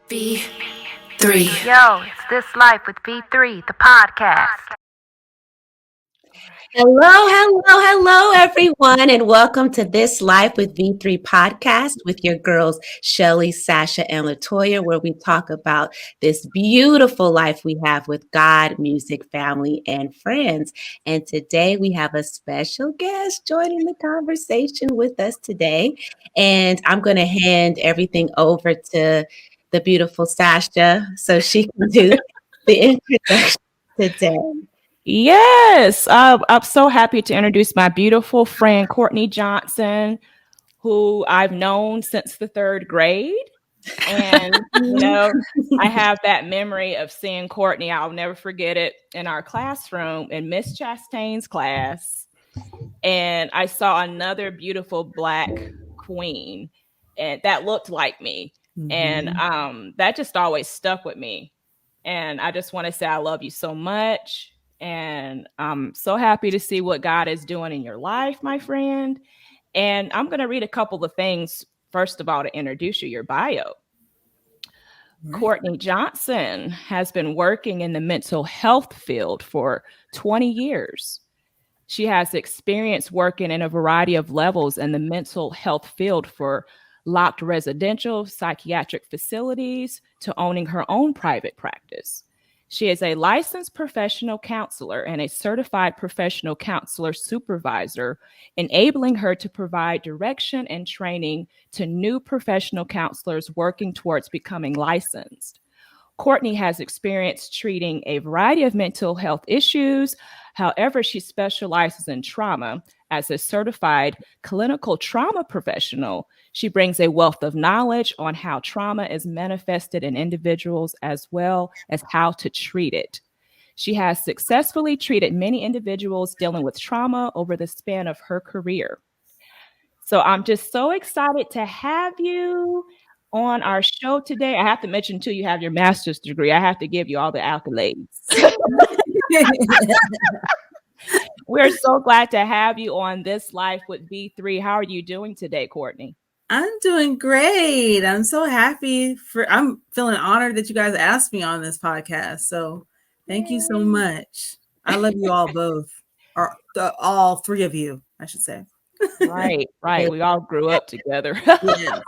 V3. Yo, it's This Life with V3, the podcast. Hello, everyone, and welcome to This Life with V3 podcast with your girls, Shelly, Sasha, and Latoya, where we talk about this beautiful life we have with God, music, family, and friends. And today we have a special guest joining the conversation with us today. And I'm going to hand everything over to the beautiful Sasha so she can do the introduction today. Yes, I'm so happy to introduce my beautiful friend Courtney Johnson, who I've known since the third grade. And, I have that memory of seeing Courtney. I'll never forget it in our classroom in Miss Chastain's class. And I saw another beautiful Black queen and that looked like me. And that just always stuck with me. And I just want to say I love you so much. And I'm so happy to see what God is doing in your life, my friend. And I'm going to read a couple of things, first of all, to introduce you, your bio. Right. Courtney Johnson has been working in the mental health field for 20 years. She has experience working in a variety of levels in the mental health field, for locked residential psychiatric facilities to owning her own private practice. She is a licensed professional counselor and a certified professional counselor supervisor, enabling her to provide direction and training to new professional counselors working towards becoming licensed. Courtney has experience treating a variety of mental health issues. However, she specializes in trauma. As a certified clinical trauma professional, she brings a wealth of knowledge on how trauma is manifested in individuals as well as how to treat it. She has successfully treated many individuals dealing with trauma over the span of her career. So I'm just so excited to have you on our show today. I have to mention, too, you have your master's degree. I have to give you all the accolades. We're so glad to have you on This Life with V3. How are you doing today, Courtney? I'm doing great. I'm so happy I'm feeling honored that you guys asked me on this podcast. So thank you so much. I love you all both, or all three of you, I should say. Right. We all grew up together. Yeah.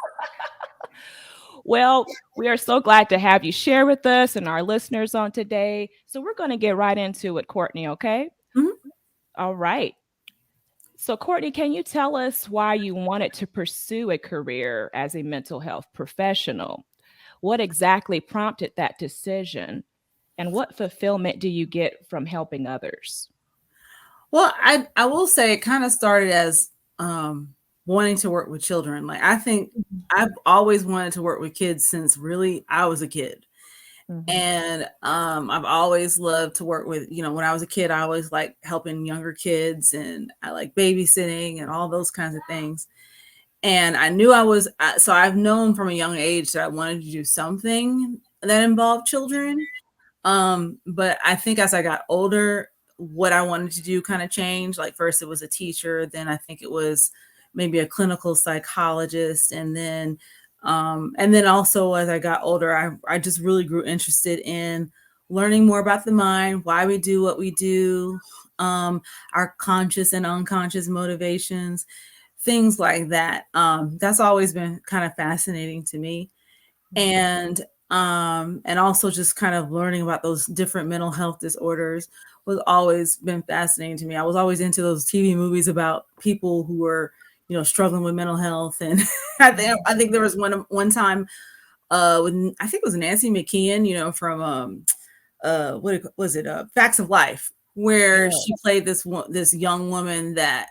Well, we are so glad to have you share with us and our listeners on today. So we're going to get right into it, Courtney, okay? Mm-hmm. All right. So, Courtney, can you tell us why you wanted to pursue a career as a mental health professional? What exactly prompted that decision? And what fulfillment do you get from helping others? Well, I will say it kind of started as wanting to work with children. Like, I think I've always wanted to work with kids since really I was a kid. Mm-hmm. And I've always loved to work with, when I was a kid, I always liked helping younger kids, and I like babysitting and all those kinds of things. And I knew so I've known from a young age that I wanted to do something that involved children. But I think as I got older, what I wanted to do kind of changed. Like, first it was a teacher, then I think it was maybe a clinical psychologist, and then also as I got older, I just really grew interested in learning more about the mind, why we do what we do, our conscious and unconscious motivations, things like that. That's always been kind of fascinating to me. And also just kind of learning about those different mental health disorders was always been fascinating to me. I was always into those TV movies about people who were, struggling with mental health. And I think there was one time when I think it was Nancy McKeon, from what was it? Facts of Life, where she played this young woman that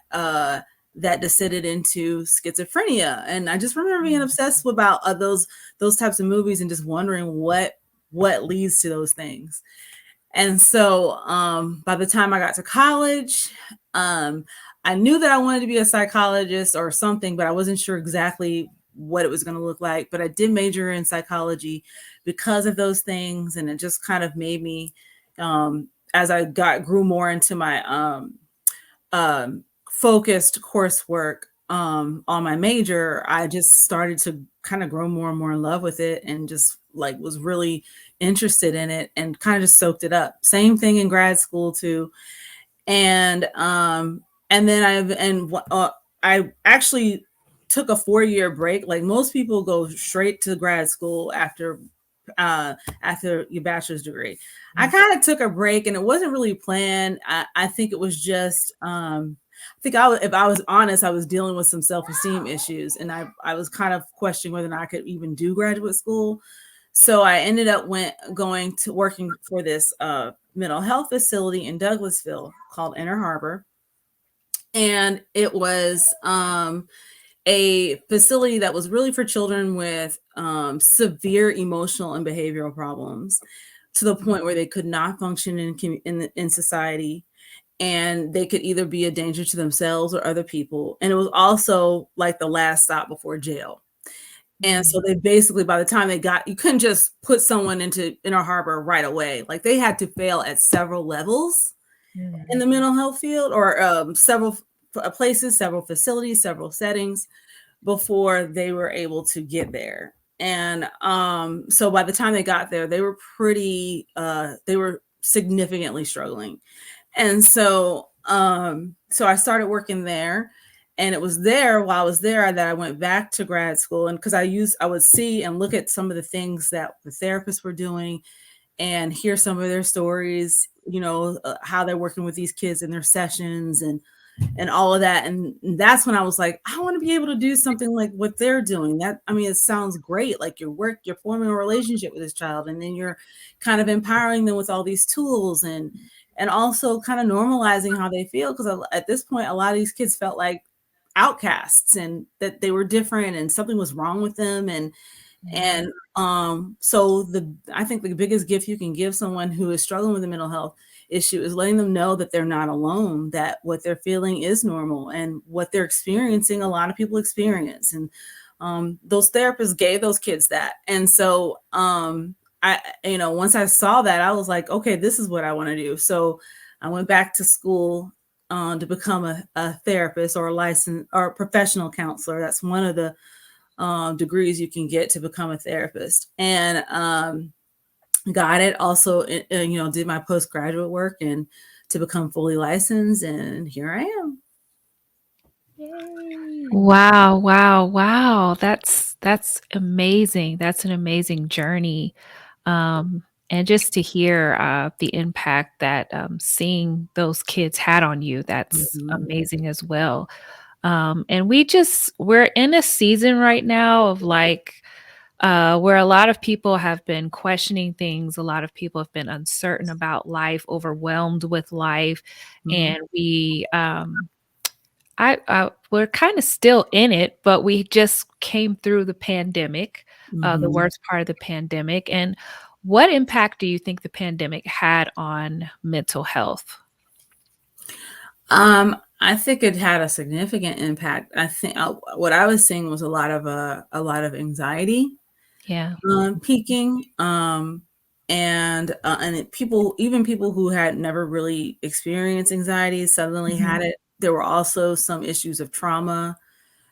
descended into schizophrenia. And I just remember being obsessed about those types of movies and just wondering what leads to those things. And so by the time I got to college, I knew that I wanted to be a psychologist or something, but I wasn't sure exactly what it was going to look like. But I did major in psychology because of those things. And it just kind of made me, as I grew more into my focused coursework on my major, I just started to kind of grown more and more in love with it, and just like was really interested in it and kind of just soaked it up. Same thing in grad school too. And then I actually took a 4-year break. Like most people go straight to grad school after your bachelor's degree. I kind of took a break, and it wasn't really planned. I think it was just I think if I was honest, I was dealing with some self-esteem issues, and I was kind of questioning whether or not I could even do graduate school. So I ended up going to working for this mental health facility in Douglasville called Inner Harbor. And it was a facility that was really for children with severe emotional and behavioral problems, to the point where they could not function in society, and they could either be a danger to themselves or other people. And it was also like the last stop before jail. And so they basically, by the time you couldn't just put someone into Inner Harbor right away. Like they had to fail at several levels in the mental health field, or several places, several facilities, several settings, before they were able to get there. And so by the time they got there, they were they were significantly struggling. And so I started working there. And it was there, while I was there, that I went back to grad school. And because I would see and look at some of the things that the therapists were doing and hear some of their stories, how they're working with these kids in their sessions and all of that. And that's when I was like, I want to be able to do something like what they're doing. It sounds great. Like you're forming a relationship with this child, and then you're kind of empowering them with all these tools, and also kind of normalizing how they feel. Because at this point, a lot of these kids felt like outcasts, and that they were different, and something was wrong with them. So I think the biggest gift you can give someone who is struggling with a mental health issue is letting them know that they're not alone, that what they're feeling is normal, and what they're experiencing, a lot of people experience. And those therapists gave those kids that. And so once I saw that, I was like, okay, this is what I want to do. So I went back to school to become a therapist, or a licensed or professional counselor. That's one of the degrees you can get to become a therapist. And got it. Also, did my postgraduate work and to become fully licensed, and here I am. Yay. Wow. That's amazing. That's an amazing journey. And just to hear the impact that seeing those kids had on you, that's amazing as well. And we're in a season right now of where a lot of people have been questioning things. A lot of people have been uncertain about life, overwhelmed with life. And we're kind of still in it, but we just came through the pandemic, the worst part of the pandemic. And what impact do you think the pandemic had on mental health? I think it had a significant impact. I think what I was seeing was a lot of anxiety, peaking, and people who had never really experienced anxiety suddenly had it. There were also some issues of trauma,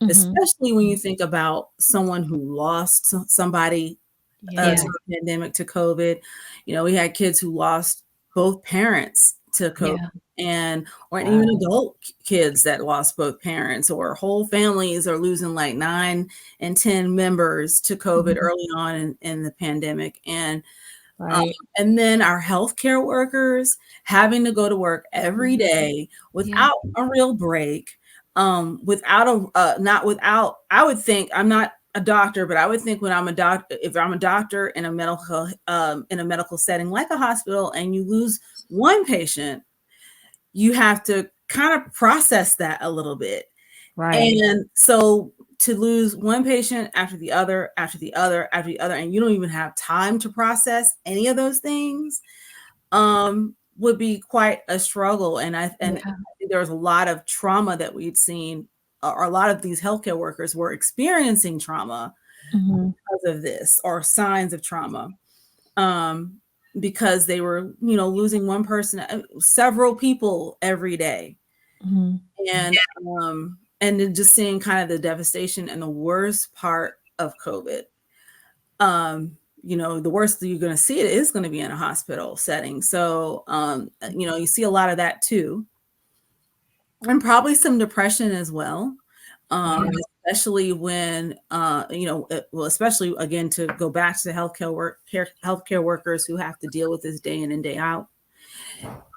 especially when you think about someone who lost somebody to the pandemic, to COVID. We had kids who lost both parents to COVID, or even adult kids that lost both parents, or whole families are losing like 9 and 10 members to COVID early on in the pandemic. And and then our healthcare workers having to go to work every day without a real break, I would think, I'm not a doctor, but I would think if I'm a doctor in a medical setting like a hospital, and you lose one patient, you have to kind of process that a little bit. And so to lose one patient after the other, and you don't even have time to process any of those things, would be quite a struggle. And I think there was a lot of trauma that we'd seen, or a lot of these healthcare workers were experiencing trauma because of this, or signs of trauma, because they were, losing one person, several people every day. And then just seeing kind of the devastation. And the worst part of COVID. The worst that you're going to see it is going to be in a hospital setting. So, you see a lot of that too, and probably some depression as well. Especially when, especially again, to go back to the healthcare workers who have to deal with this day in and day out,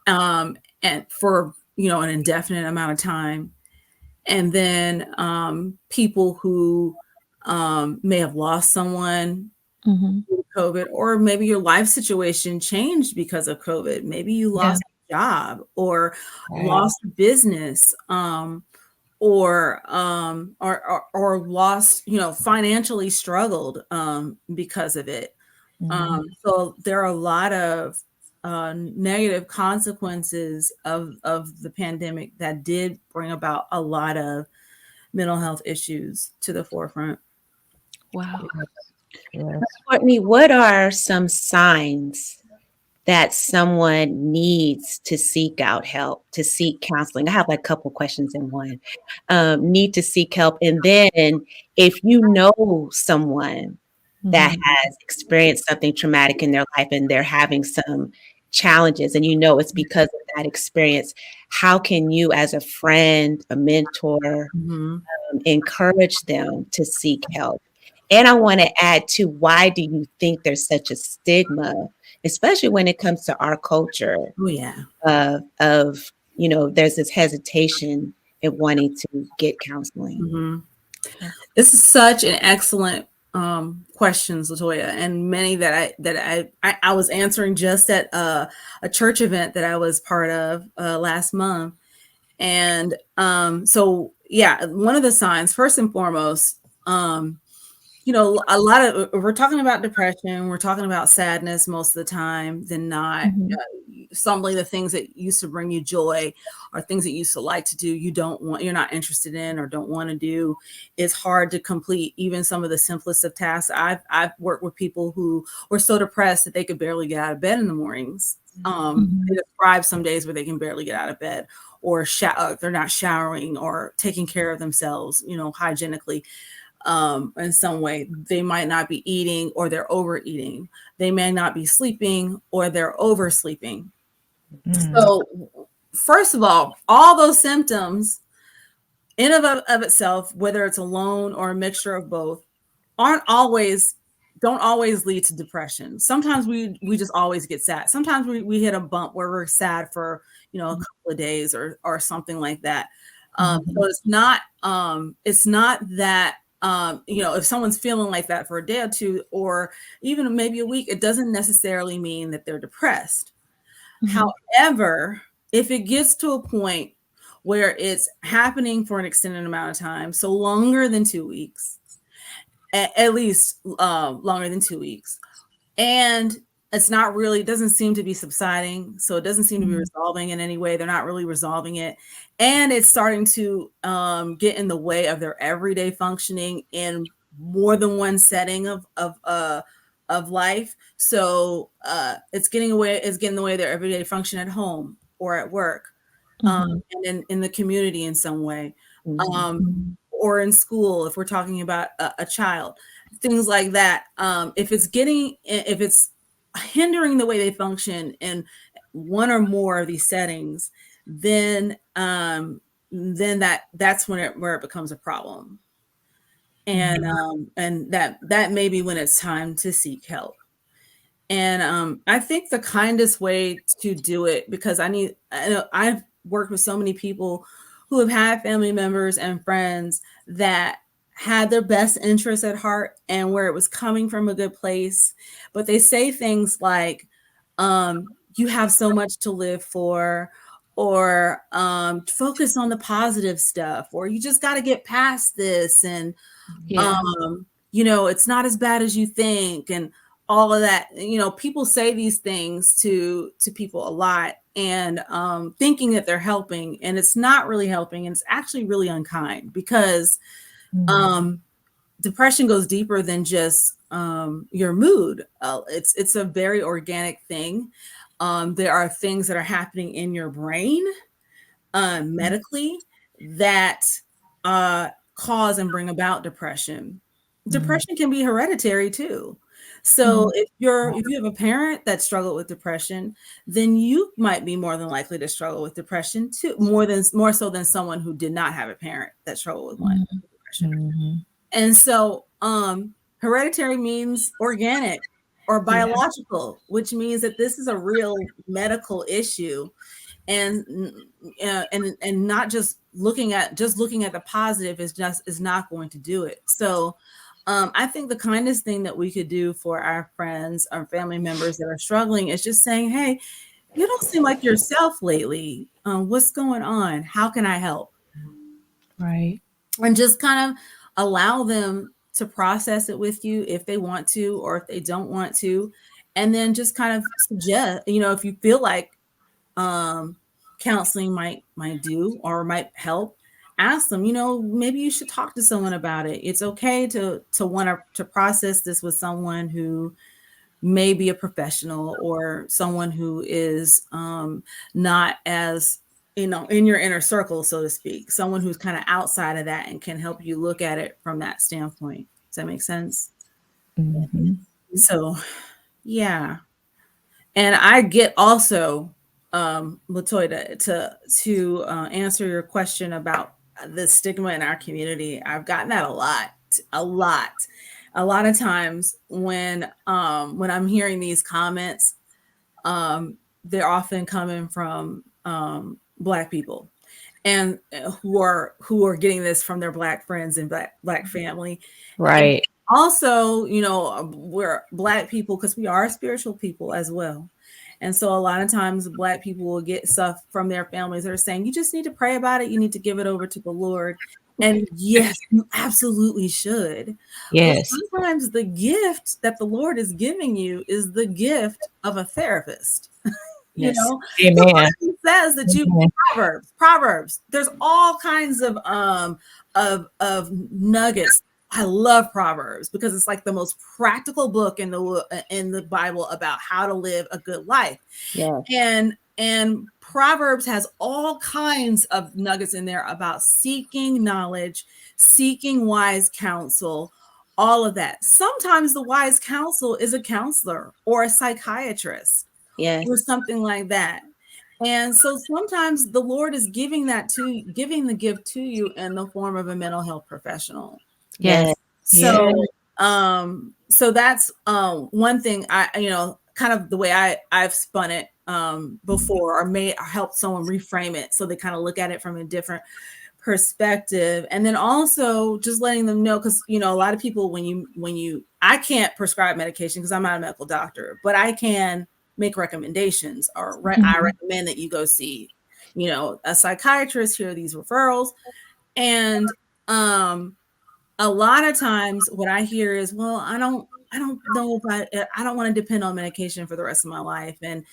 and for, an indefinite amount of time. And then people who may have lost someone Mm-hmm. due to COVID, or maybe your life situation changed because of COVID. Maybe you lost a job or lost a business, or lost, financially struggled because of it. So there are a lot of negative consequences of the pandemic that did bring about a lot of mental health issues to the forefront. Wow. Courtney, what are some signs that someone needs to seek out help, to seek counseling? I have like a couple questions in one. Need to seek help. And then if you know someone that has experienced something traumatic in their life and they're having some challenges and it's because of that experience, how can you as a friend, a mentor, encourage them to seek help? And I want to add to, why do you think there's such a stigma, especially when it comes to our culture, Oh yeah. of there's this hesitation in wanting to get counseling? This is such an excellent questions, Latoya, and many that I was answering just at a church event that I was part of last month. And so yeah, one of the signs, first and foremost, a lot of, we're talking about depression, we're talking about sadness most of the time than not. Suddenly the things that used to bring you joy, or things that you used to like to do, you're not interested in or don't want to do. It's hard to complete even some of the simplest of tasks. I've worked with people who were so depressed that they could barely get out of bed in the mornings. They describe some days where they can barely get out of bed, or they're not showering or taking care of themselves, hygienically. In some way. They might not be eating, or they're overeating. They may not be sleeping, or they're oversleeping. So first of all those symptoms in of itself, whether it's alone or a mixture of both, don't always lead to depression. Sometimes we just always get sad. Sometimes we hit a bump where we're sad for a couple of days or something like that. So it's not that if someone's feeling like that for a day or two, or even maybe a week, it doesn't necessarily mean that they're depressed. However, if it gets to a point where it's happening for an extended amount of time, so longer than 2 weeks, at least longer than 2 weeks, and it's not really, it doesn't seem to be subsiding, so it doesn't seem to be resolving in any way. They're not really resolving it, and it's starting to get in the way of their everyday functioning in more than one setting of life. So it's getting in the way of their everyday function at home or at work, and in the community in some way, or in school if we're talking about a child, things like that. If it's hindering the way they function in one or more of these settings, then that's where it becomes a problem, and that may be when it's time to seek help. And I think the kindest way to do it, because I've worked with so many people who have had family members and friends that had their best interests at heart and where it was coming from a good place, but they say things like, you have so much to live for, or focus on the positive stuff, or you just got to get past this, and it's not as bad as you think, and all of that. People say these things to people a lot, and thinking that they're helping, and it's not really helping, and it's actually really unkind, because depression goes deeper than just your mood. It's a very organic thing. There are things that are happening in your brain medically that cause and bring about depression. depression can be hereditary too. So if you have a parent that struggled with depression, then you might be more than likely to struggle with depression too, more so than someone who did not have a parent that struggled with one depression. And so hereditary means organic or biological, which means that this is a real medical issue. And not just looking at the positive is not going to do it. So I think the kindest thing that we could do for our friends, our family members that are struggling is just saying, hey, you don't seem like yourself lately. What's going on? How can I help? Right. And just kind of allow them to process it with you if they want to, or if they don't want to. And then just kind of suggest, if you feel like counseling might do or might help, ask them, maybe you should talk to someone about it. It's okay to want to process this with someone who may be a professional or someone who is not as, in your inner circle, so to speak, someone who's kind of outside of that and can help you look at it from that standpoint. Does that make sense? So, yeah. And I get also, Latoya, to answer your question about the stigma in our community. I've gotten that a lot of times when I'm hearing these comments, they're often coming from Black people, and who are getting this from their Black friends and Black family. Right. And also, we're Black people because we are spiritual people as well. And so a lot of times Black people will get stuff from their families that are saying, you just need to pray about it. You need to give it over to the Lord. And yes, you absolutely should. Yes. But sometimes the gift that the Lord is giving you is the gift of a therapist. Yes. Amen. He says that you Proverbs. There's all kinds of nuggets. I love Proverbs because it's like the most practical book in the Bible about how to live a good life. Yeah. And Proverbs has all kinds of nuggets in there about seeking knowledge, seeking wise counsel, all of that. Sometimes the wise counsel is a counselor or a psychiatrist, or something like that. And so sometimes the Lord is giving the gift to you in the form of a mental health professional. Yes. So, so that's one thing kind of the way I've spun it before, or helped someone reframe it so they kind of look at it from a different perspective. And then also just letting them know, because a lot of people, I can't prescribe medication because I'm not a medical doctor, but I can make recommendations, or I recommend that you go see a psychiatrist. Here are these referrals. And a lot of times what I hear is, well, I don't know if I don't want to depend on medication for the rest of my life. And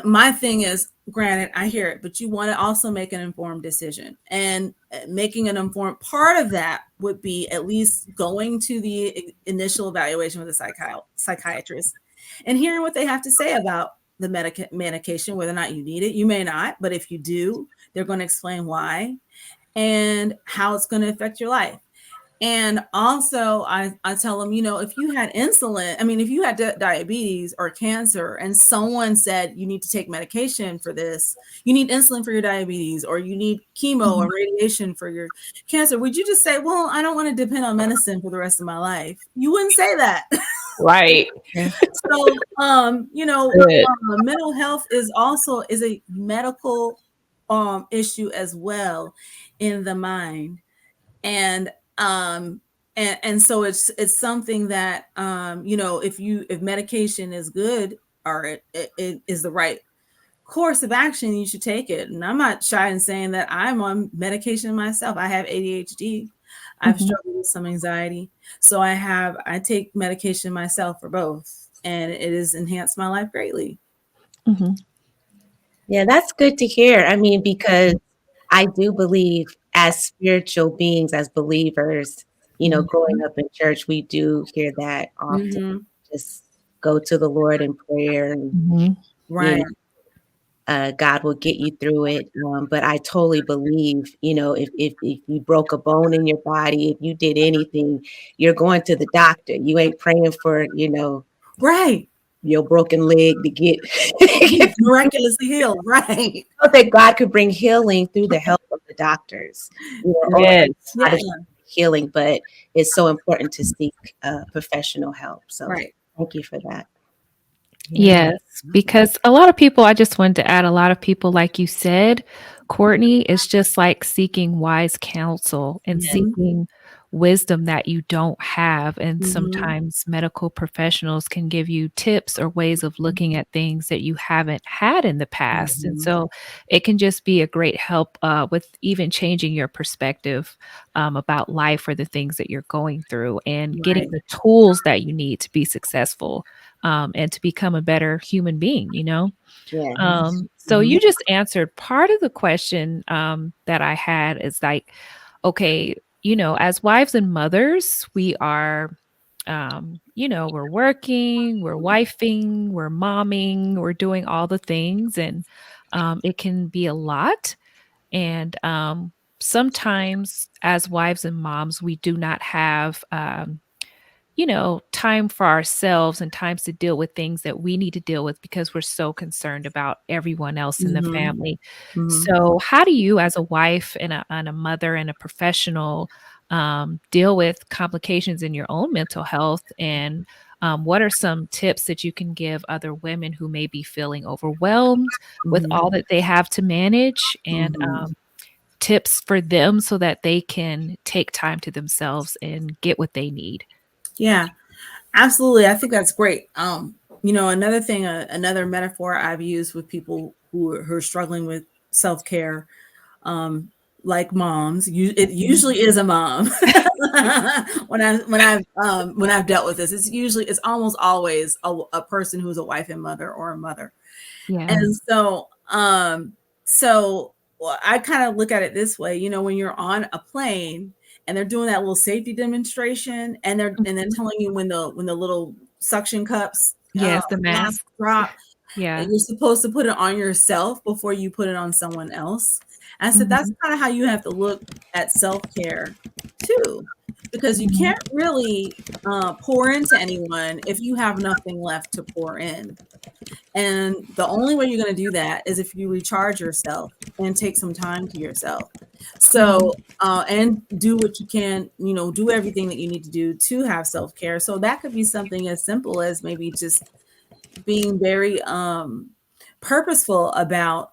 my thing is, granted, I hear it, but you want to also make an informed decision, and making an informed part of that would be at least going to the initial evaluation with a psychiatrist and hearing what they have to say about the medication, whether or not you need it. You may not, but if you do, they're going to explain why and how it's going to affect your life. And also I tell them, if you had if you had diabetes or cancer and someone said you need to take medication for this, you need insulin for your diabetes, or you need chemo or radiation for your cancer, would you just say, well, I don't want to depend on medicine for the rest of my life? You wouldn't say that. Right. So, mental health is a medical issue as well in the mind. And so it's something that if medication is good, or it is the right course of action, you should take it. And I'm not shy in saying that I'm on medication myself. I have ADHD. I've struggled with some anxiety, so I take medication myself for both, and it has enhanced my life greatly. Yeah, that's good to hear. I mean, because I do believe, as spiritual beings, as believers, growing up in church, we do hear that often. Just go to the Lord in prayer. And, Right. God will get you through it. But I totally believe, if you broke a bone in your body, if you did anything, you're going to the doctor. You ain't praying for, Right. your broken leg to get Miraculously healed. Right. so that God could bring healing through the help of the doctors. Yes. Yeah. Healing, but it's so important to seek professional help. So Right. thank you for that. Yes, because a lot of people, I just wanted to add, a lot of people, like you said, Courtney, is just like seeking wise counsel and Yeah. seeking wisdom that you don't have. And Mhm. sometimes medical professionals can give you tips or ways of looking at things that you haven't had in the past. And Mhm. so it can just be a great help with even changing your perspective about life or the things that you're going through and getting Right. the tools that you need to be successful and to become a better human being, Yeah. So Mhm. you just answered part of the question that I had is like, okay, as wives and mothers, we are, we're working, we're wifing, we're momming, we're doing all the things, and it can be a lot. And sometimes as wives and moms, we do not have time for ourselves and times to deal with things that we need to deal with because we're so concerned about everyone else in the Mhm. family. Mhm. So, how do you, as a wife and a mother and a professional, deal with complications in your own mental health? And what are some tips that you can give other women who may be feeling overwhelmed with Mhm. all that they have to manage? And Mhm. tips for them so that they can take time to themselves and get what they need? Yeah. Absolutely. I think that's great. Another thing, another metaphor I've used with people who are struggling with self-care, like moms, it usually is a mom. When I've dealt with this, it's almost always a person who's a wife and mother or a mother. Yeah. And so well, I kind of look at it this way, when you're on a plane and they're doing that little safety demonstration and then Mhm. telling you when the little suction cups Yes, the mask mask. drop, Yeah. and you're supposed to put it on yourself before you put it on someone else. And I said that's Mhm. kind of how you have to look at self-care too, because you Mhm. can't really pour into anyone if you have nothing left to pour in. And the only way you're going to do that is if you recharge yourself and take some time to yourself. Mhm. So, and do what you can, do everything that you need to do to have self care. So that could be something as simple as maybe just being very purposeful about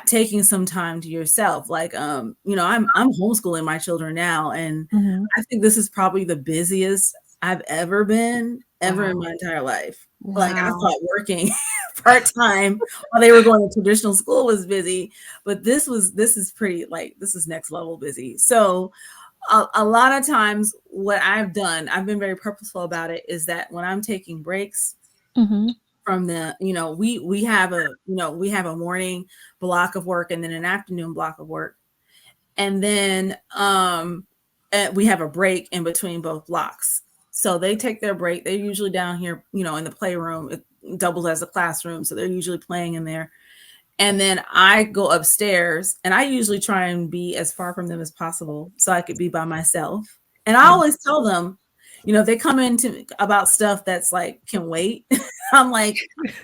taking some time to yourself. Like, I'm homeschooling my children now, and Mhm. I think this is probably the busiest I've ever been ever in Wow. my entire life. Like I Wow. thought working part-time while they were going to traditional school was busy, but this is pretty, like, this is next level busy. So a lot of times what I've done, I've been very purposeful about it, is that when I'm taking breaks Mhm. from we have a morning block of work and then an afternoon block of work. And then we have a break in between both blocks. So they take their break. They're usually down here, in the playroom. It doubles as a classroom. So they're usually playing in there. And then I go upstairs and I usually try and be as far from them as possible so I could be by myself. And I Yeah. always tell them, if they come in to about stuff that's like can wait, I'm like,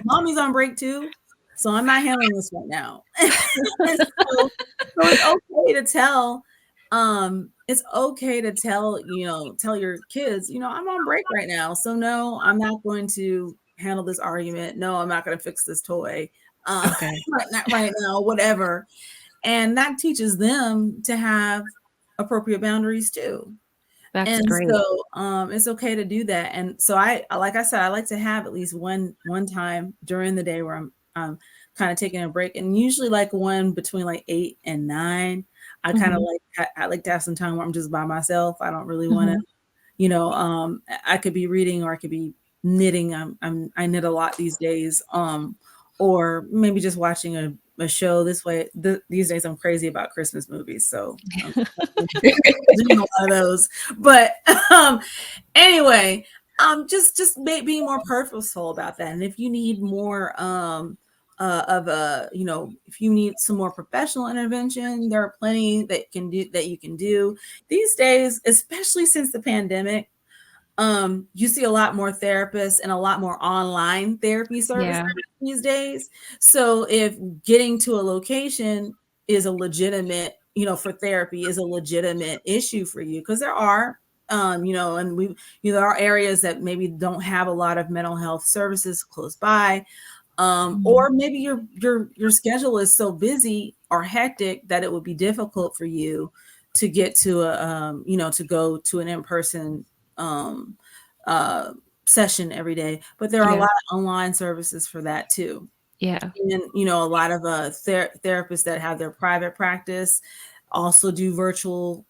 mommy's on break too. So I'm not handling this right now. And so it's okay to tell your kids, I'm on break right now. So no, I'm not going to handle this argument. No, I'm not going to fix this toy. Okay. Not right now, whatever. And that teaches them to have appropriate boundaries too. That's And great. so it's okay to do that. And so like I said, I like to have at least one time during the day where I'm kind of taking a break, and usually like one between like 8 and 9. I kind of Mhm. I like to have some time where I'm just by myself. I don't really want to, Mhm. I could be reading or I could be knitting. I knit a lot these days. Or maybe just watching a show this way. These days I'm crazy about Christmas movies. So I'm doing a lot of those. But um anyway, being more purposeful about that. And if you need more if you need some more professional intervention, there are plenty that you can do these days, especially since the pandemic. You see a lot more therapists and a lot more online therapy services Yeah. these days. So if getting to a location is a legitimate, for therapy is a legitimate issue for you, because there are, and there are areas that maybe don't have a lot of mental health services close by. Or maybe your schedule is so busy or hectic that it would be difficult for you to get to to go to an in-person um, uh, session every day. But there are a Yeah. lot of online services for that too. Yeah. And a lot of therapists that have their private practice also do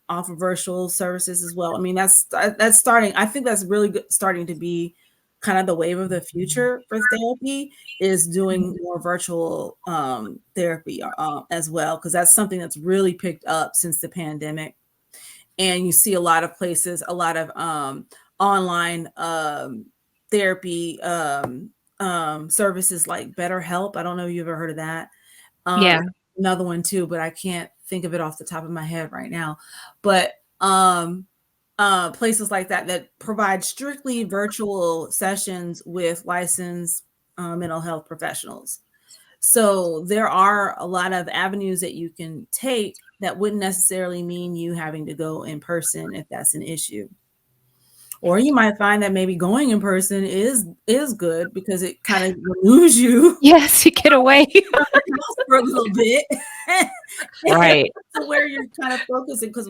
offer virtual services as well. I mean, that's starting. I think that's really good, starting to be kind of the wave of the future for therapy, is doing more virtual therapy as well, because that's something that's really picked up since the pandemic. And you see a lot of places, a lot of online therapy services like BetterHelp. I don't know if you've ever heard of that. Yeah. Another one too, but I can't think of it off the top of my head right now. But places like that provide strictly virtual sessions with licensed mental health professionals. So there are a lot of avenues that you can take that wouldn't necessarily mean you having to go in person if that's an issue. Or you might find that maybe going in person is good, because it kind of removes you Yes, you get away. for a little bit. Right. To where you're kind of focusing, because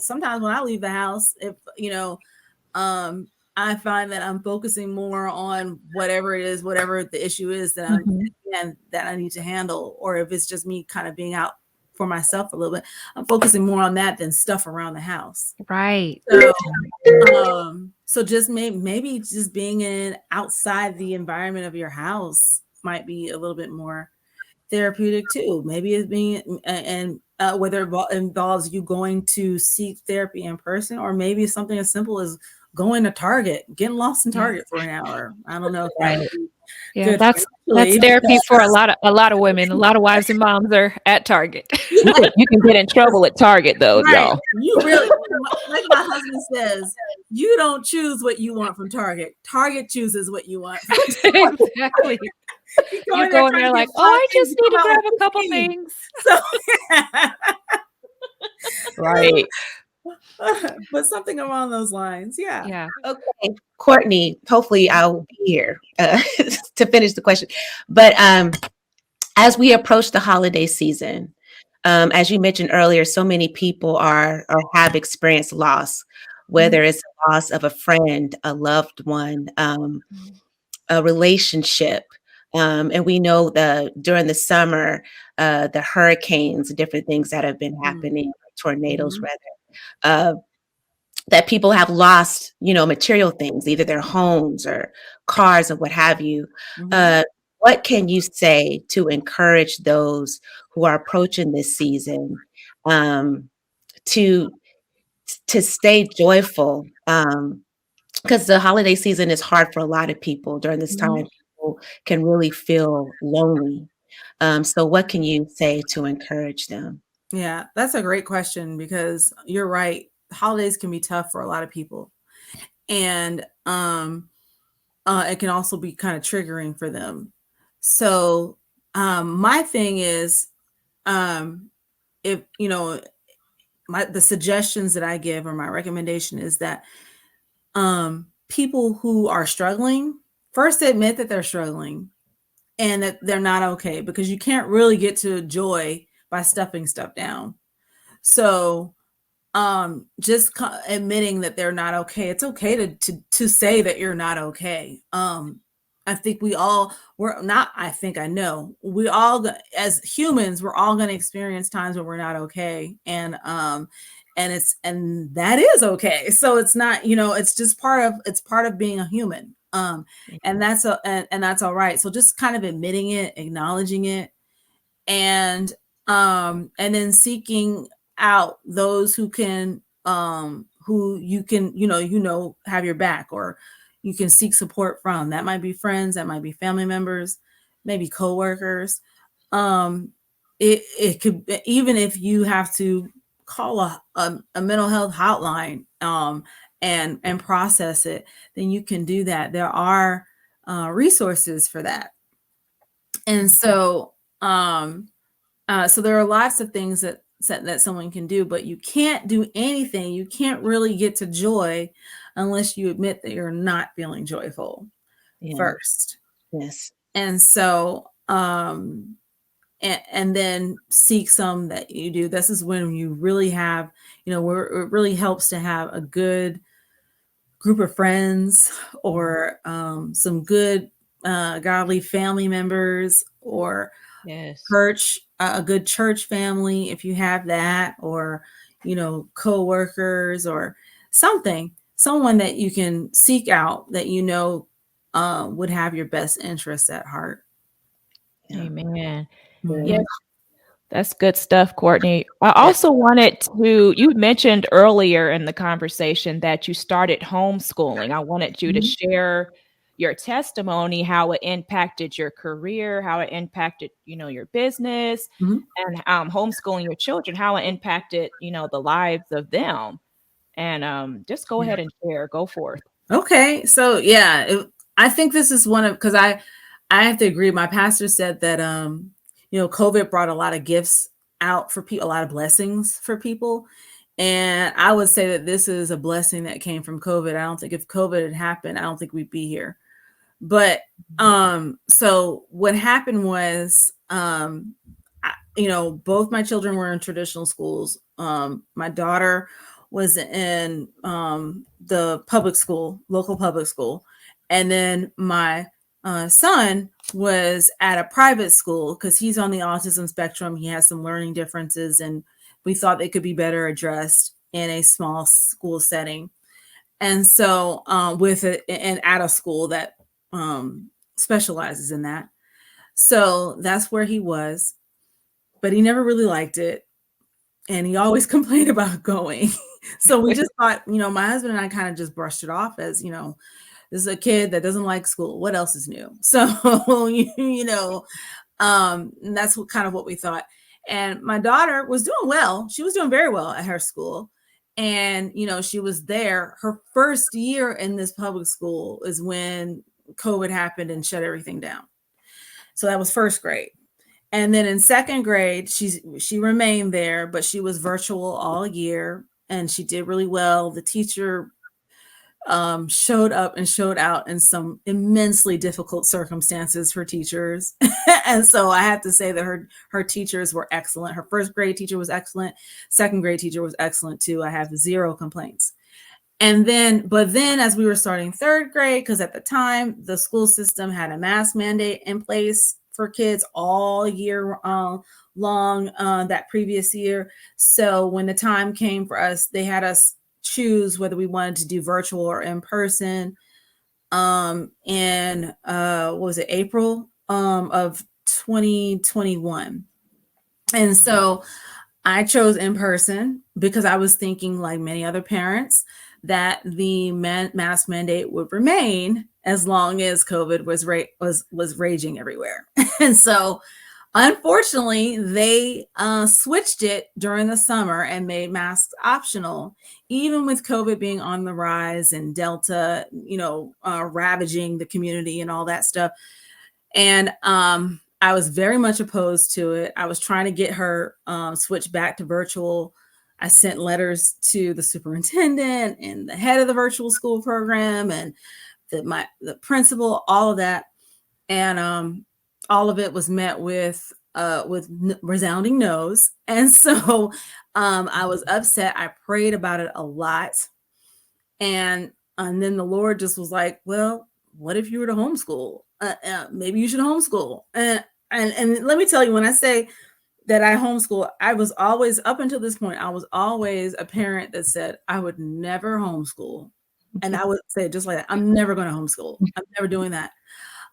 sometimes when I leave the house, if I find that I'm focusing more on whatever it is, whatever the issue is that I need to handle, or if it's just me kind of being out for myself a little bit, I'm focusing more on that than stuff around the house. Right. So just maybe just being outside the environment of your house might be a little bit more therapeutic too. Maybe it's being and whether it involves you going to seek therapy in person, or maybe something as simple as going to Target, getting lost in Target for an hour. I don't know if that would be Yeah, good that's financially. therapy for a lot of women. A lot of wives and moms are at Target. You can get in trouble at Target, though, Right. y'all. You really, like my husband says, you don't choose what you want from Target. Target chooses what you want. Exactly. You go in there like, oh, I just need to grab a couple things. So, Right. but something along those lines. Yeah. Yeah. Okay, Courtney, hopefully I'll be here to finish the question. But as we approach the holiday season, as you mentioned earlier, so many people are or have experienced loss, whether it's a loss of a friend, a loved one, a relationship. And we know during the summer, the hurricanes, different things that have been happening, tornadoes rather, that people have lost, material things, either their homes or cars or what have you. What can you say to encourage those who are approaching this season to stay joyful? Because the holiday season is hard for a lot of people. During this time, people can really feel lonely. So what can you say to encourage them? Yeah, that's a great question, because you're right. Holidays can be tough for a lot of people. And it can also be kind of triggering for them. So my thing is, if the suggestions that I give, or my recommendation, is that people who are struggling first admit that they're struggling and that they're not okay, because you can't really get to joy by stuffing stuff down. So just admitting that they're not okay. It's okay to say that you're not okay. I think we all I know we all, as humans, we're all going to experience times when we're not okay, and that is okay. So it's not, it's just part of being a human. And that's that's all right. So just kind of admitting it, acknowledging it, and then seeking out those who you can have your back, or you can seek support from. That might be friends, that might be family members. maybe coworkers. It could, even if you have to call a mental health hotline, and process it, then you can do that. There are resources for that. And so, so there are lots of things that someone can do, but you can't do anything. You can't really get to joy unless you admit that you're not feeling joyful first. Yes. And so, and then seek some that you do. This is when you really have, where it really helps to have a good group of friends, or some good godly family members, or Yes. church, a good church family if you have that, or co-workers, or someone that you can seek out that would have your best interests at heart. Amen. Mhm. Yes, that's good stuff, Courtney. I also wanted to, you mentioned earlier in the conversation that you started homeschooling. I wanted you to Mhm. share your testimony, how it impacted your career, how it impacted, your business, Mhm. and homeschooling your children, how it impacted, the lives of them. And just go ahead and share. Go forth. Okay, so yeah, I think this is because I have to agree. My pastor said that COVID brought a lot of gifts out for people, a lot of blessings for people, and I would say that this is a blessing that came from COVID. I don't think if COVID had happened, I don't think we'd be here. But so what happened was, both my children were in traditional schools. My daughter was in the local public school, and then my son was at a private school because he's on the autism spectrum. He has some learning differences, and we thought they could be better addressed in a small school setting. And so, and at a school that specializes in that. So that's where he was, but he never really liked it. And he always complained about going. So we just thought, my husband and I kind of just brushed it off as, this is a kid that doesn't like school. What else is new? So, and that's kind of what we thought. And my daughter was doing well. She was doing very well at her school. And, she was there. Her first year in this public school is when COVID happened and shut everything down. So that was first grade. And then in second grade, she remained there, but she was virtual all year, and she did really well. The teacher showed up and showed out in some immensely difficult circumstances for teachers. And so I have to say that her teachers were excellent. Her first grade teacher was excellent. Second grade teacher was excellent too. I have zero complaints. But then as we were starting third grade, because at the time the school system had a mask mandate in place for kids all year long that previous year. So when the time came for us, they had us choose whether we wanted to do virtual or in person. In what was it, April of 2021. And so I chose in person because I was thinking, like many other parents, that the mask mandate would remain as long as COVID was raging everywhere. And so, unfortunately, they switched it during the summer and made masks optional, even with COVID being on the rise and Delta, ravaging the community and all that stuff. And I was very much opposed to it. I was trying to get her switched back to virtual. I sent letters to the superintendent and the head of the virtual school program and the principal, all of that. And all of it was met with resounding no's. And so I was upset. I prayed about it a lot. And then the Lord just was like, well, what if you were to homeschool? Maybe you should homeschool. And let me tell you, when I say that I homeschool, I was always, up until this point, I was always a parent that said I would never homeschool. And I would say just like that, I'm never going to homeschool. I'm never doing that.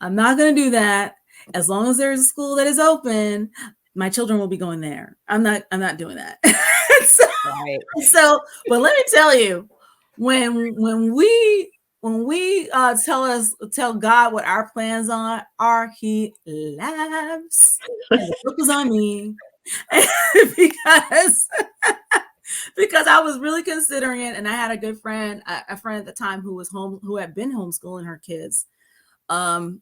I'm not going to do that. As long as there's a school that is open, my children will be going there. I'm not doing that. Right. So, but let me tell you, when we when we tell God what our plans are, he laughs. And the book is on me. because because I was really considering it, and I had a good friend, a friend at the time who had been homeschooling her kids, and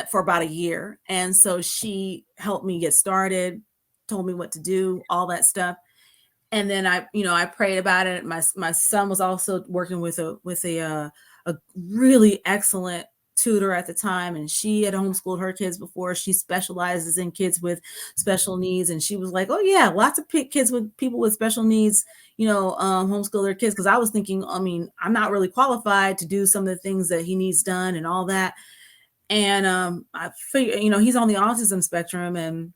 for about a year, and so she helped me get started, told me what to do, all that stuff, and then I prayed about it. My son was also working with a really excellent tutor at the time, and she had homeschooled her kids before. She specializes in kids with special needs, and she was like, "Oh yeah, lots of kids with people with special needs, homeschool their kids." Because I was thinking, I mean, I'm not really qualified to do some of the things that he needs done and all that. And I figure, he's on the autism spectrum, and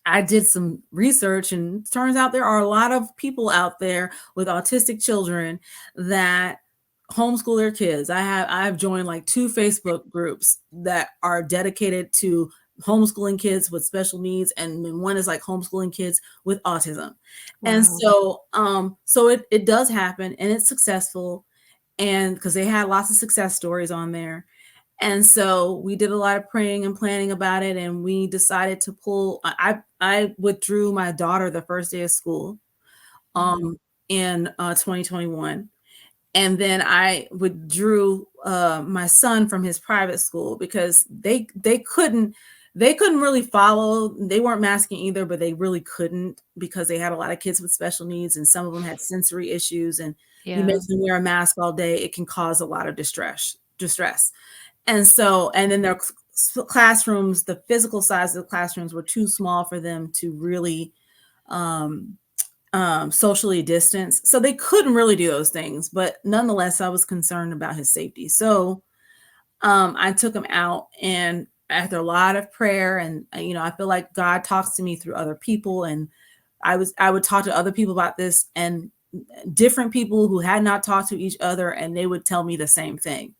I did some research, and it turns out there are a lot of people out there with autistic children that homeschool their kids. I've joined like 2 Facebook groups that are dedicated to homeschooling kids with special needs, and then one is like homeschooling kids with autism. And so it does happen, and it's successful, and because they had lots of success stories on there. And so we did a lot of praying and planning about it, and we decided to pull. I withdrew my daughter the first day of school, in 2021, and then I withdrew my son from his private school because they couldn't really follow. They weren't masking either, but they really couldn't because they had a lot of kids with special needs, and some of them had sensory issues. And you make them wear a mask all day, it can cause a lot of distress. And then their classrooms, the physical size of the classrooms were too small for them to really socially distance. So they couldn't really do those things. But nonetheless, I was concerned about his safety. So I took him out, and after a lot of prayer, and I feel like God talks to me through other people, and I would talk to other people about this, and different people who had not talked to each other, and they would tell me the same thing.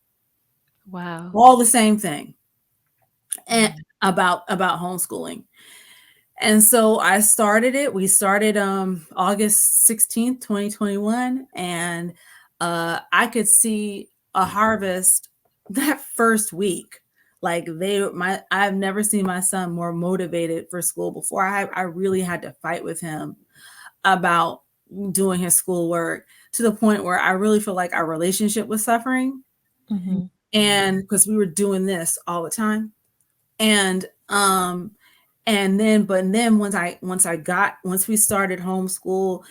Wow. All the same thing. And about homeschooling. And so I started it. We started August 16th, 2021. And I could see a harvest that first week. Like I've never seen my son more motivated for school before. I really had to fight with him about doing his schoolwork, to the point where I really feel like our relationship was suffering. And because we were doing this all the time. And then once we started homeschool,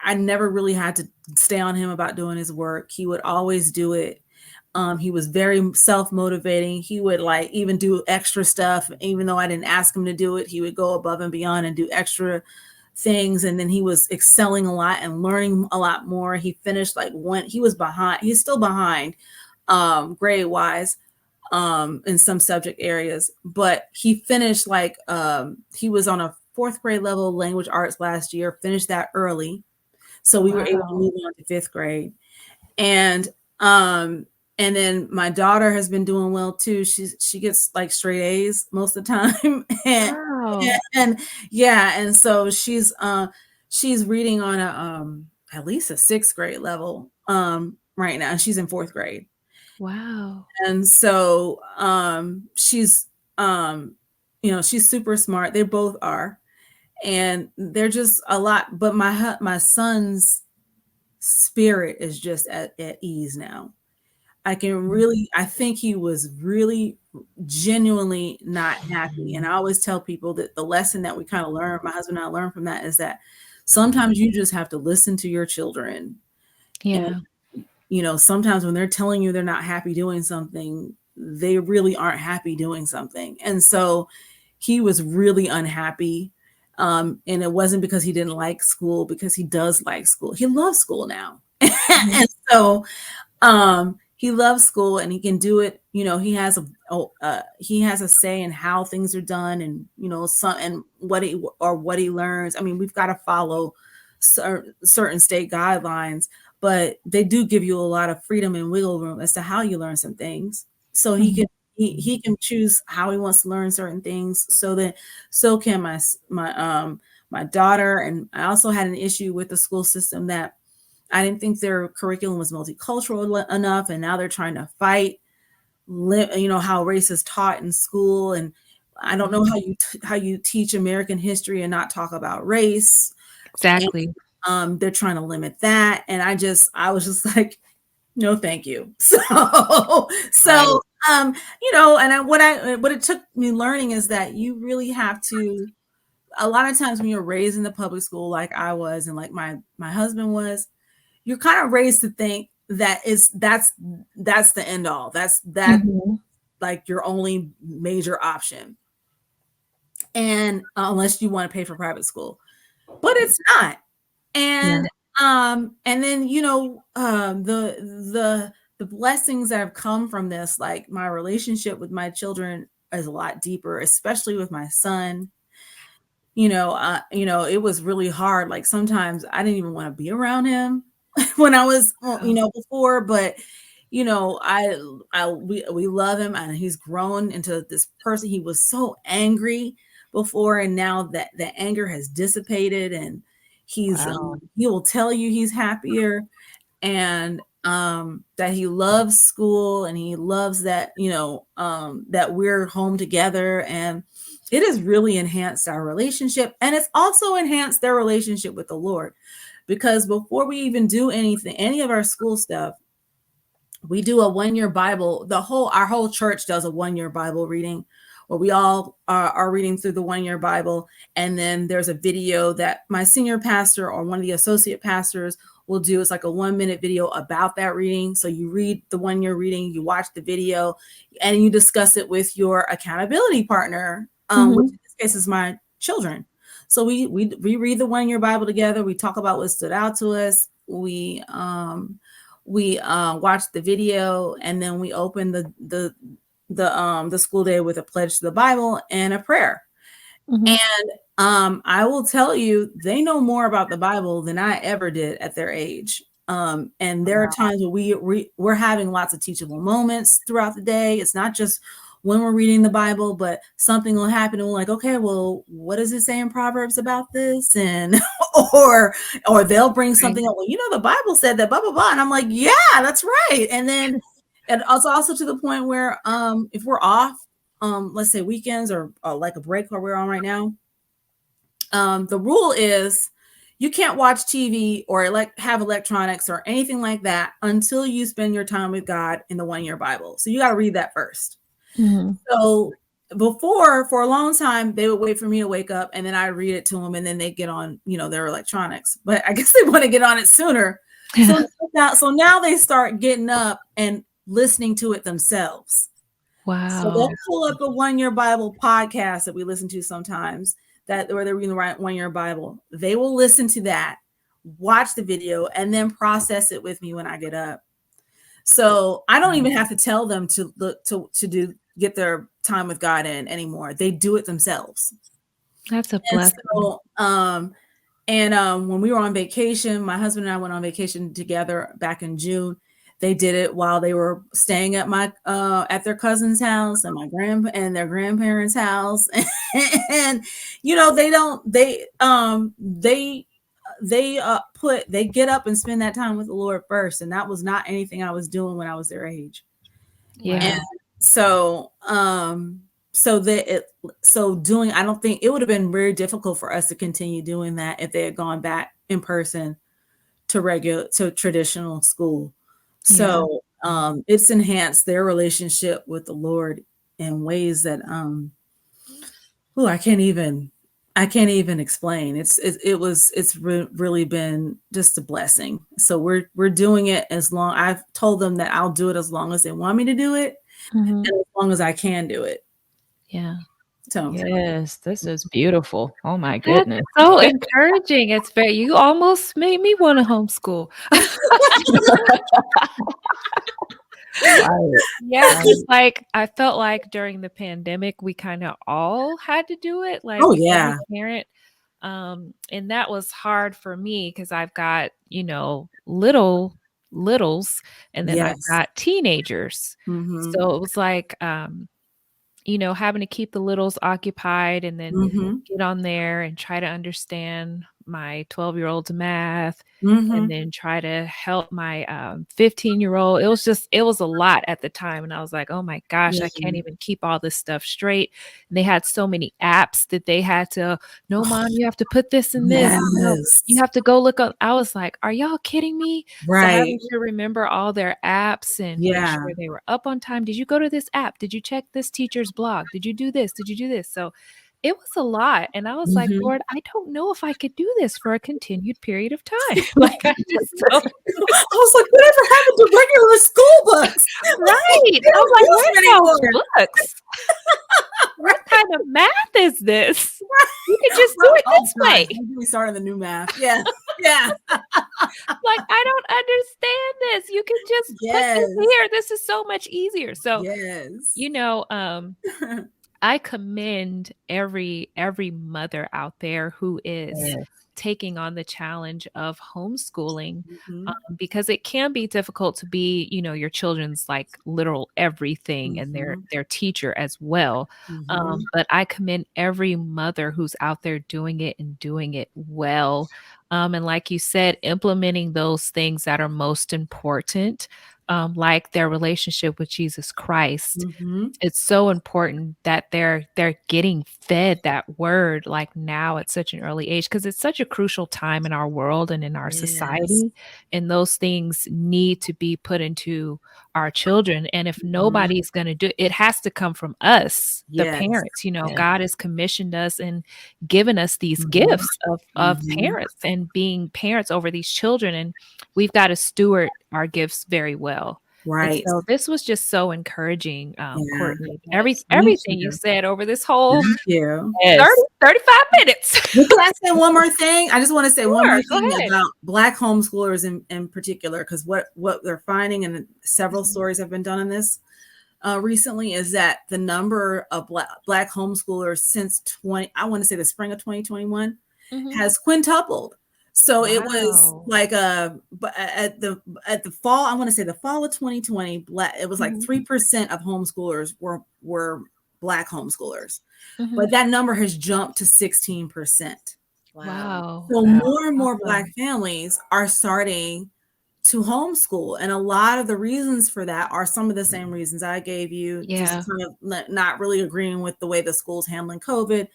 I never really had to stay on him about doing his work. He would always do it. He was very self-motivating. He would like even do extra stuff, even though I didn't ask him to do it. He would go above and beyond and do extra things. And then he was excelling a lot and learning a lot more. He finished he was behind. He's still behind grade wise in some subject areas, but he finished he was on a 4th grade level language arts last year, finished that early, so we were able to move on to 5th grade. And then my daughter has been doing well too. She gets like straight A's most of the time. And so she's reading on at least a 6th grade level right now, and she's in 4th grade. Wow. And so she's she's super smart. They both are. And they're just a lot, but my son's spirit is just at ease now. I think he was really genuinely not happy. And I always tell people that the lesson that we kind of learned, my husband and I learned from that, is that sometimes you just have to listen to your children. Yeah. And, sometimes when they're telling you they're not happy doing something, they really aren't happy doing something. And so he was really unhappy. And it wasn't because he didn't like school, because he does like school. He loves school now. And so he loves school, and he can do it. He has a say in how things are done, and and what he learns. I mean, we've got to follow certain state guidelines, but they do give you a lot of freedom and wiggle room as to how you learn some things. So he can choose how he wants to learn certain things. So can my daughter. And I also had an issue with the school system that I didn't think their curriculum was multicultural enough, and now they're trying to fight, how race is taught in school. And I don't know how you teach American history and not talk about race. Exactly. And they're trying to limit that, and I was just like, no, thank you. So, Right. And what it took me learning is that you really have to. A lot of times when you're raised in the public school, like I was, and like my husband was, you're kind of raised to think that's the end all. That's Mhm. like your only major option, and unless you want to pay for private school, but it's not. And and then the blessings that have come from this, like my relationship with my children is a lot deeper, especially with my son. It was really hard. Like sometimes I didn't even want to be around him when I was, before, but we love him, and he's grown into this person. He was so angry before, and now that the anger has dissipated, and Wow. he will tell you he's happier, and that he loves school, and he loves that that we're home together, and it has really enhanced our relationship, and it's also enhanced their relationship with the Lord, because before we even do any of our school stuff, we do a 1-year Bible. Our whole church does a 1-year Bible reading, where we all are reading through the 1-year Bible. And then there's a video that my senior pastor or one of the associate pastors will do. It's like a 1-minute video about that reading. So you read the 1-year reading, you watch the video, and you discuss it with your accountability partner, which in this case is my children. So we read the 1-year Bible together. We talk about what stood out to us. We watch the video, and then we open the school day with a pledge to the Bible and a prayer. Mhm. And I will tell you, they know more about the Bible than I ever did at their age. And there are times where we're having lots of teachable moments throughout the day. It's not just when we're reading the Bible, but something will happen and we're like, okay, well, what does it say in Proverbs about this? And or they'll bring something up. Well, the Bible said that, blah blah blah. And I'm like, yeah, that's right. And then and also to the point where if we're off, let's say weekends or like a break where we're on right now, the rule is you can't watch TV or have electronics or anything like that until you spend your time with God in the 1-year Bible. So you got to read that first. Mhm. So before, for a long time, they would wait for me to wake up, and then I read it to them, and then they get on, their electronics. But I guess they want to get on it sooner. So now they start getting up and listening to it themselves. So Wow. they'll pull up a 1-year Bible podcast that we listen to sometimes, where they're reading the 1-year Bible. They will listen to that, watch the video, and then process it with me when I get up. So I don't even have to tell them to look to get their time with God in anymore. They do it themselves. That's a And blessing. so, when we were on vacation, my husband and I went on vacation together back in June. They did it while they were staying at at their cousin's house and their grandparents' house. And they get up and spend that time with the Lord first, and that was not anything I was doing when I was their age. Yeah. And so I don't think it would have been very difficult for us to continue doing that if they had gone back in person to traditional school. So it's enhanced their relationship with the Lord in ways that I can't even explain. It's really been just a blessing. So we're doing it I've told them that I'll do it as long as they want me to do it, Mhm. and as long as I can do it. Yeah. So Yes, this is beautiful. Oh my That's goodness. so encouraging. You almost made me want to homeschool. Right. Yeah, Right. 'cause, like, I felt like during the pandemic, we kinda all had to do it, like, oh every yeah. parent, and that was hard for me because 'cause I've got, littles, and then I've Yes. got teenagers. Mhm. So it was like, having to keep the littles occupied and then Mhm. get on there and try to understand my 12-year-old to math, and Mhm. then try to help my 15-year-old. It was a lot at the time. And I was like, oh my gosh, Yeah. I can't even keep all this stuff straight. And they had so many apps that they had to, no, mom, you have to put this in this. No, you Yes. have to go look up. I was like, are y'all kidding me? So Right. having to remember all their apps and make Yeah. sure they were up on time. Did you go to this app? Did you check this teacher's blog? Did you do this? Did you do this? So it was a lot. And I was like, Mhm. Lord, I don't know if I could do this for a continued period of time. Like, I just don't. I was like, "Whatever happened to regular school books?" Right. They I was don't like, use where them are y'all's anymore. books? What Right. kind of math is this? You could just do Right. it Oh this gosh, way. we started the new math. Yeah. Yeah. Like, I don't understand this. You can just put this Yes. here. This is so much easier. So, Yes. you know, I commend every mother out there who is Yes. taking on the challenge of homeschooling, Mhm. because it can be difficult to be, you know, your children's like literal everything and Mhm. their teacher as well. Mhm. But I commend every mother who's out there doing it and doing it well. And like you said, implementing those things that are most important, like their relationship with Jesus Christ. Mhm. It's so important that they're getting fed that word like now at such an early age, because it's such a crucial time in our world and in our Yes. society, and those things need to be put into our children. And if Mhm. nobody's going to do it, it has to come from us, the Yes. parents. You know, Yeah. God has commissioned us and given us these Mhm. gifts of Mhm. parents and being parents over these children, and we've got to steward our gifts very well. And Right. so this was just so encouraging, Yeah. Courtney. Yes. Me Everything you too. said over this whole Thank you. 30, Yes. 35 minutes. Well, can I say one more thing? I just want to say one more Sure, go thing ahead. about Black homeschoolers in particular, because what they're finding, and several stories have been done in this recently, is that the number of Black homeschoolers since I want to say the spring of 2021 Mhm. has quintupled. So it was Wow. like but at the fall, I want to say the fall of 2020, it was like Mhm. 3% of homeschoolers were Black homeschoolers, Mhm. but that number has jumped to 16%. Wow. Wow. So Wow. more and more Black Awesome. families are starting to homeschool. And a lot of the reasons for that are some of the same reasons I gave you, just Yeah. kind of not really agreeing with the way the school's handling COVID.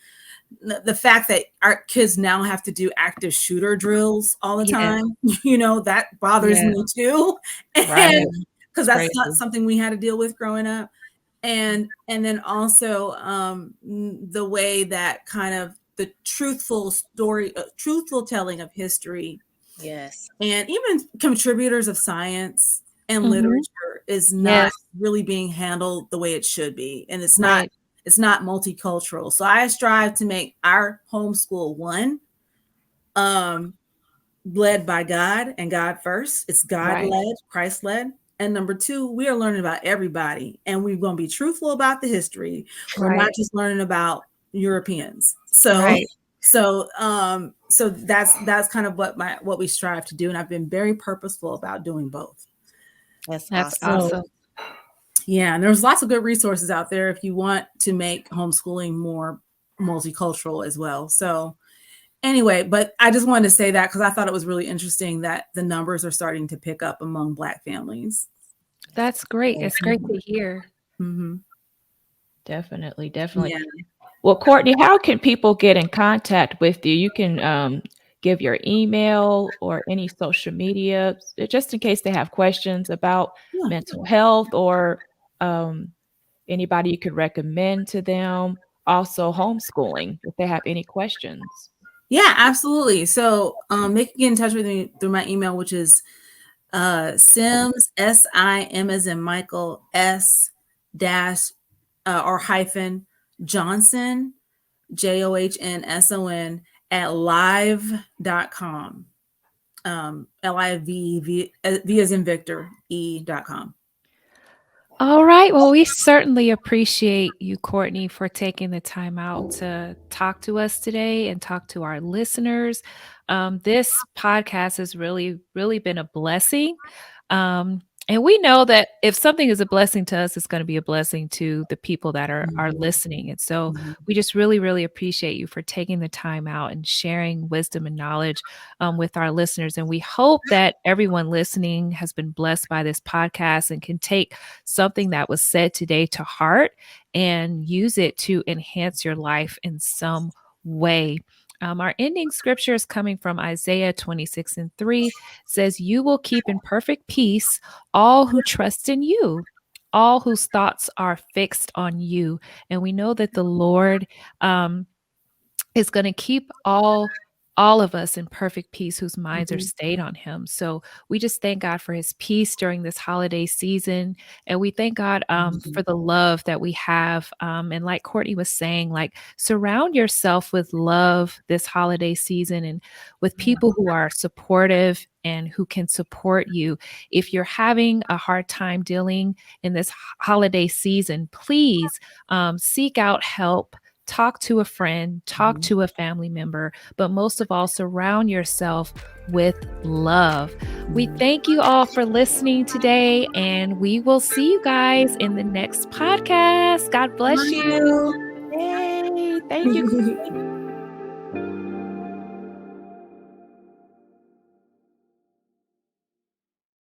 The fact that our kids now have to do active shooter drills all the Yes. time, that bothers Yes. me too. Right. And Yeah. because It's that's not crazy. something we had to deal with growing up. And then also the way that kind of the truthful telling of history, Yes. and even contributors of science and Mhm. literature is not Yes. really being handled the way it should be, and Right. it's not multicultural. So I strive to make our homeschool one, um led by God and God first. It's God Right. led, Christ led. And number two, we are learning about everybody, and we're going to be truthful about the history. We're not Right. just learning about Europeans. So Right. so that's kind of what we strive to do, and I've been very purposeful about doing both. That's That's awesome. So awesome. yeah, and there's lots of good resources out there if you want to make homeschooling more multicultural as well. So anyway, but I just wanted to say that because I thought it was really interesting that the numbers are starting to pick up among Black families. That's great. Yes. It's great to hear. Mm-hmm. Definitely, definitely. Yeah. Well, Courtney, how can people get in contact with you? You can give your email or any social media, just in case they have questions about Yeah. mental health or um, anybody you could recommend to them. Also, homeschooling, if they have any questions. Yeah, absolutely. So they can get in touch with me through my email, which is Sims, SIM as in Michael, S dash or hyphen Johnson, JOHNSON at live.com. LIVE, V as in Victor, E.com. All right. Well, we certainly appreciate you, Courtney, for taking the time out to talk to us today and talk to our listeners. This podcast has really, really been a blessing. Um, And we know that if something is a blessing to us, it's going to be a blessing to the people that are Mhm. listening. And so Mhm. we just really, really appreciate you for taking the time out and sharing wisdom and knowledge with our listeners. And we hope that everyone listening has been blessed by this podcast and can take something that was said today to heart and use it to enhance your life in some way. Our ending scripture is coming from Isaiah 26:3, says, "You will keep in perfect peace all who trust in you, all whose thoughts are fixed on you." And we know that the Lord is going to keep all of us in perfect peace whose minds are Mhm. stayed on him. So we just thank God for his peace during this holiday season. And we thank God for Mhm. the love that we have. And like Courtney was saying, like, surround yourself with love this holiday season and with people who are supportive and who can support you. If you're having a hard time dealing in this holiday season, please seek out help. Talk to a friend, talk Mhm. to a family member, but most of all, surround yourself with love. We thank you all for listening today, and we will see you guys in the next podcast. God bless Love you. you. Yay. Thank you.